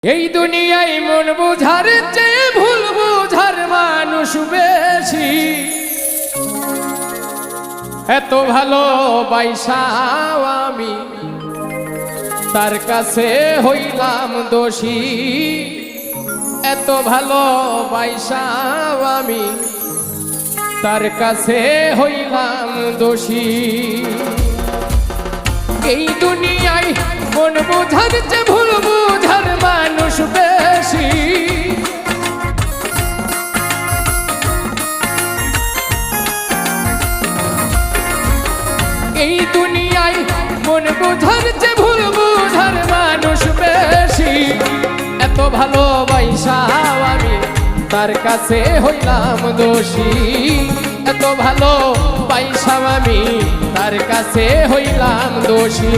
এই দুনিয়ায় মন বুঝার চেয়ে ভুল বুঝার মানুষ বেশি। এত ভালোবাসাও আমি তার কাছে হইলাম দোষী। এত ভালোবাসাও আমি তার কাছে হইলাম দোষী। এই দুনিয়ায় মন বুঝার চেয়ে ভুল বুঝার মানুষ বেশি। এই দুনিয়ায় মন বুঝার চেয়ে ভুল বুঝার মানুষ বেশি। এত ভালোবাসাও আমি তার কাছে হইলাম দোষী। এত ভালোবাসাও আমি তার কাছে হইলাম দোষী।